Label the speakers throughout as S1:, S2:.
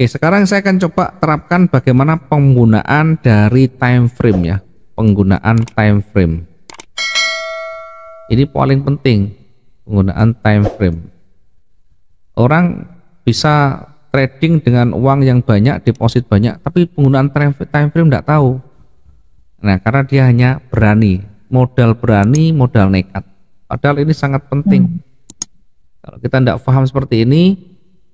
S1: Oke, sekarang saya akan coba terapkan bagaimana penggunaan dari time frame ya. Penggunaan time frame. Ini paling penting, penggunaan time frame. Orang bisa trading dengan uang yang banyak, deposit banyak, tapi penggunaan time frame tidak tahu. Nah, karena dia hanya berani, modal nekat. Padahal ini sangat penting. Kalau kita tidak paham seperti ini,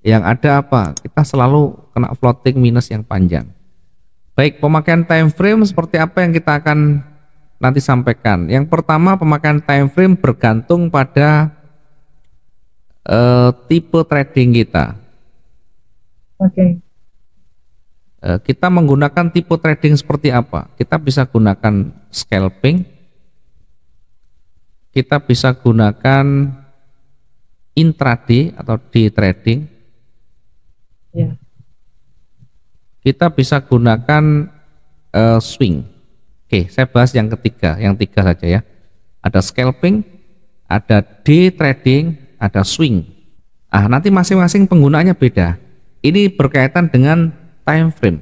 S1: yang ada apa? Kita selalu kena floating minus yang panjang. Baik, pemakaian time frame seperti apa yang kita akan nanti sampaikan. Yang pertama, pemakaian time frame bergantung pada tipe trading kita.
S2: Oke.
S1: Kita menggunakan tipe trading seperti apa? Kita bisa gunakan scalping, kita bisa gunakan intraday atau day trading.
S2: Ya.
S1: Kita bisa gunakan swing. Oke, saya bahas yang ketiga, yang tiga saja ya. Ada scalping, ada day trading, ada swing. Nanti masing-masing penggunaannya beda. Ini berkaitan dengan time frame.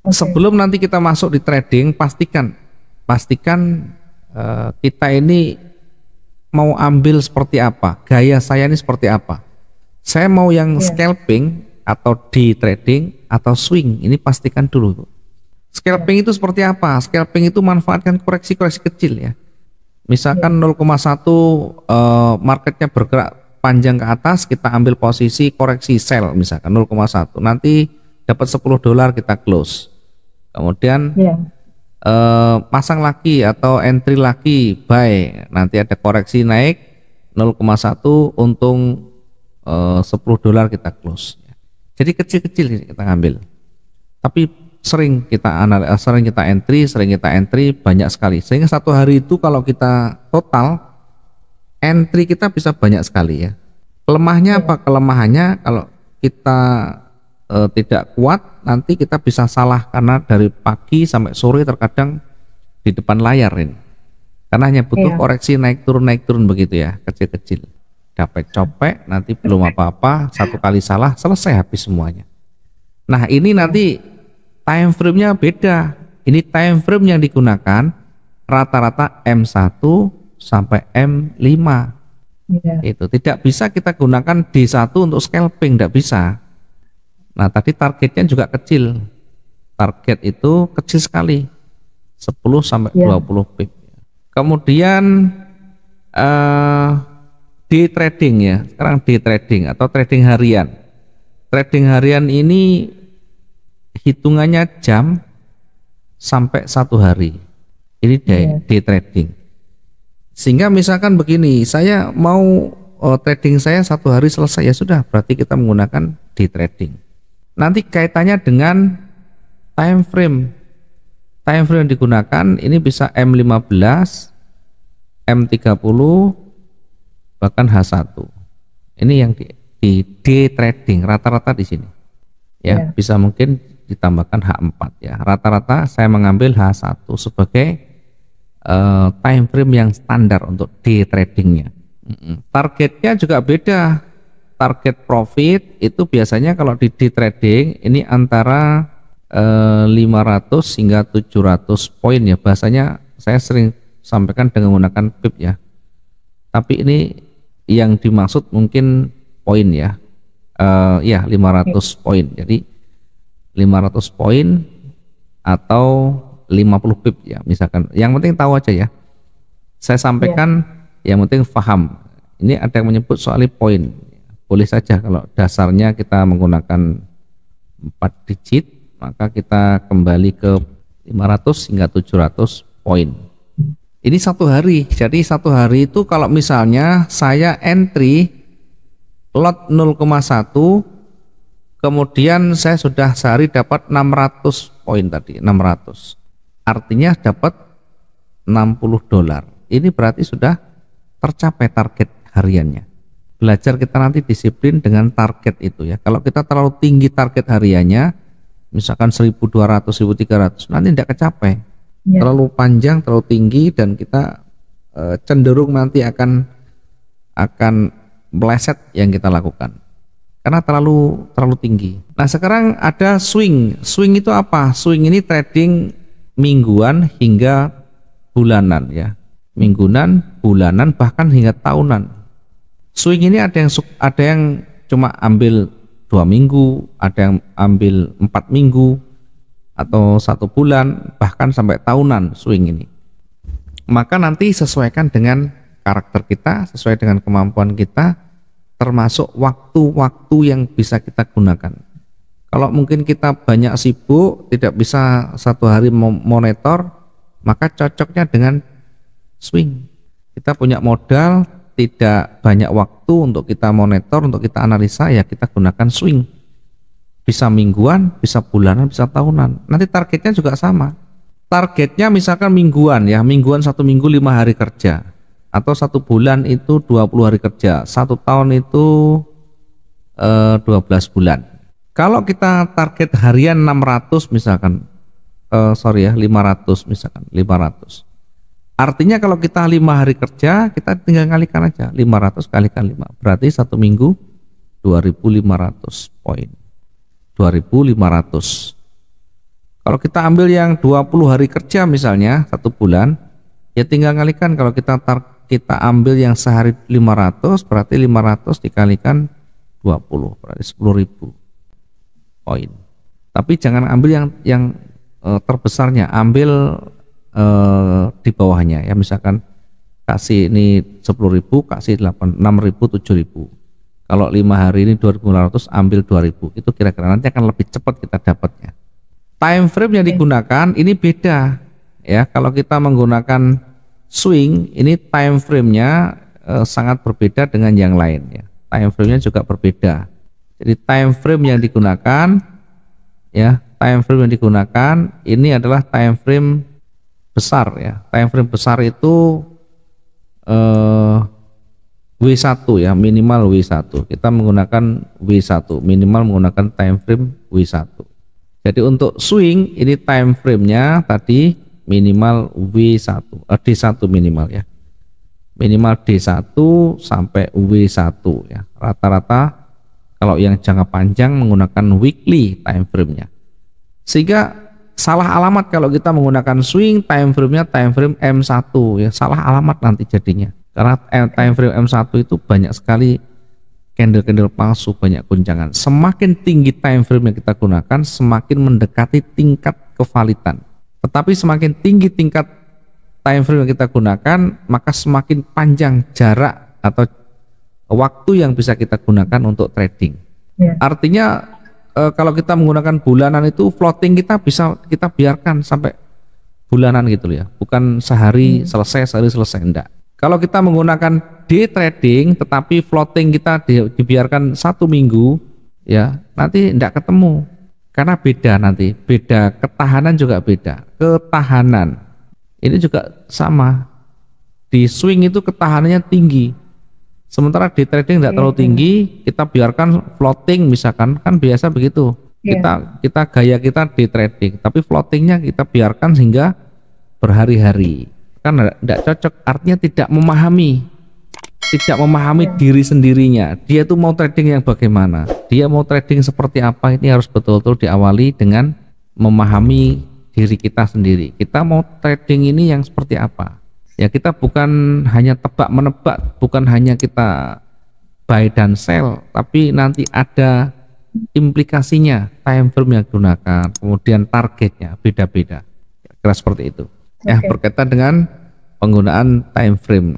S1: Sebelum nanti kita masuk di trading, pastikan kita ini mau ambil seperti apa, gaya saya ini seperti apa. Saya mau yang scalping atau day trading atau swing, ini pastikan dulu. Scalping itu seperti apa? Scalping itu manfaatkan koreksi-koreksi kecil ya. Misalkan 0,1 marketnya bergerak panjang ke atas, kita ambil posisi koreksi sell misalkan 0,1. Nanti dapat $10 kita close. Kemudian pasang lagi atau entry lagi buy. Nanti ada koreksi naik 0,1 untung $10 kita close. Jadi kecil-kecil kita ambil. Tapi sering kita entry banyak sekali. Sehingga satu hari itu kalau kita total entry kita bisa banyak sekali ya. Kelemahannya apa? Kelemahannya kalau kita tidak kuat, nanti kita bisa salah karena dari pagi sampai sore terkadang di depan layar ini. Karena hanya butuh koreksi naik turun begitu ya, kecil-kecil. Dapat copek, nanti belum apa-apa, satu kali salah selesai habis semuanya. Nah, ini nanti time frame-nya beda. Ini time frame yang digunakan rata-rata M1 sampai M5. Itu tidak bisa kita gunakan D1 untuk scalping, tidak bisa. Nah, tadi targetnya juga kecil. Target itu kecil sekali. 10 sampai 20 pip. Kemudian day trading ya. Sekarang day trading atau trading harian. Trading harian ini hitungannya jam sampai 1 hari. Ini day trading. Sehingga misalkan begini, saya mau trading saya 1 hari selesai, ya sudah, berarti kita menggunakan day trading. Nanti kaitannya dengan time frame. Time frame yang digunakan ini bisa M15, M30, bahkan H1. Ini yang di day trading rata-rata di sini. Ya, bisa mungkin ditambahkan H4 ya. Rata-rata saya mengambil H1 sebagai time frame yang standar untuk day tradingnya. Targetnya juga beda. Target profit itu biasanya kalau di day trading ini antara 500 hingga 700 poin ya. Bahasanya saya sering sampaikan dengan menggunakan pip ya. Tapi ini yang dimaksud mungkin poin ya. Ya 500 poin. Jadi 500 poin atau 50 pip ya misalkan. Yang penting tahu aja ya. Saya sampaikan yang penting paham. Ini ada yang menyebut soal poin. Boleh saja kalau dasarnya kita menggunakan 4 digit, maka kita kembali ke 500 hingga 700 poin. Ini 1 hari. Jadi 1 hari itu kalau misalnya saya entry lot 0,1, kemudian saya sudah sehari dapat 600 poin tadi, 600. Artinya dapat $60. Ini berarti sudah tercapai target hariannya. Belajar kita nanti disiplin dengan target itu ya. Kalau kita terlalu tinggi target hariannya, misalkan 1.200, 1.300, nanti tidak kecapai. Terlalu panjang, terlalu tinggi, dan kita cenderung nanti akan meleset yang kita lakukan. karena terlalu tinggi. Nah, sekarang ada swing. Swing itu apa? Swing ini trading mingguan hingga bulanan ya. Mingguan, bulanan, bahkan hingga tahunan. Swing ini ada yang cuma ambil 2 minggu, ada yang ambil 4 minggu atau 1 bulan, bahkan sampai tahunan swing ini. Maka nanti sesuaikan dengan karakter kita, sesuai dengan kemampuan kita, termasuk waktu-waktu yang bisa kita gunakan. Kalau mungkin kita banyak sibuk, tidak bisa 1 hari monitor, maka cocoknya dengan swing. Kita punya modal, tidak banyak waktu untuk kita monitor, untuk kita analisa, ya kita gunakan swing. Bisa mingguan, bisa bulanan, bisa tahunan. Nanti targetnya juga sama. Targetnya misalkan mingguan ya, mingguan 1 minggu 5 hari kerja, atau 1 bulan itu 20 hari kerja, 1 tahun itu 12 bulan. Kalau kita target harian 600 misalkan, 500 misalkan, 500. Artinya kalau kita 5 hari kerja, kita tinggal kalikan aja, 500 kalikan 5, berarti 1 minggu 2.500 poin, 2.500. Kalau kita ambil yang 20 hari kerja misalnya 1 bulan, ya tinggal kalikan, kalau kita ambil yang sehari 500, berarti 500 dikalikan 20, berarti 10.000 poin. Tapi jangan ambil yang terbesarnya, ambil di bawahnya ya, misalkan kasih ini 10.000, kasih 6.000, 7.000. Kalau 5 hari ini 2.500, ambil 2.000, itu kira-kira nanti akan lebih cepat kita dapatnya. Time frame yang digunakan ini beda ya. Kalau kita menggunakan swing, ini time frame-nya sangat berbeda dengan yang lain ya. Time frame-nya juga berbeda. Jadi time frame yang digunakan ya, time frame yang digunakan ini adalah time frame besar ya. Time frame besar itu W1 ya, minimal W1. Kita menggunakan W1, minimal menggunakan time frame W1. Jadi untuk swing ini time frame-nya tadi minimal W1, D1 minimal ya. Minimal D1 sampai W1 ya. Rata-rata kalau yang jangka panjang menggunakan weekly time frame-nya. Sehingga salah alamat kalau kita menggunakan swing, time frame-nya time frame M1 ya, salah alamat nanti jadinya. Karena time frame M1 itu banyak sekali candle-candle palsu, banyak guncangan. Semakin tinggi time frame yang kita gunakan, semakin mendekati tingkat kevalitan. Tetapi semakin tinggi tingkat time frame yang kita gunakan, maka semakin panjang jarak atau waktu yang bisa kita gunakan untuk trading. Artinya kalau kita menggunakan bulanan itu floating kita bisa kita biarkan sampai bulanan gitu ya, bukan sehari selesai enggak. Kalau kita menggunakan day trading tetapi floating kita dibiarkan 1 minggu ya, nanti enggak ketemu karena beda, nanti beda ketahanan, juga beda ketahanan. Ini juga sama, di swing itu ketahanannya tinggi, sementara di trading tidak terlalu tinggi. Kita biarkan floating misalkan, kan biasa begitu. Kita gaya kita di trading, tapi floatingnya kita biarkan hingga berhari-hari, kan tidak cocok. Artinya tidak memahami diri sendirinya. Dia tuh mau trading yang bagaimana, dia mau trading seperti apa. Ini harus betul-betul diawali dengan memahami diri kita sendiri. Kita mau trading ini yang seperti apa ya. Kita bukan hanya tebak-menebak, bukan hanya kita buy dan sell, tapi nanti ada implikasinya, time frame yang digunakan, kemudian targetnya beda-beda. Kira seperti itu ya, berkaitan dengan penggunaan time frame.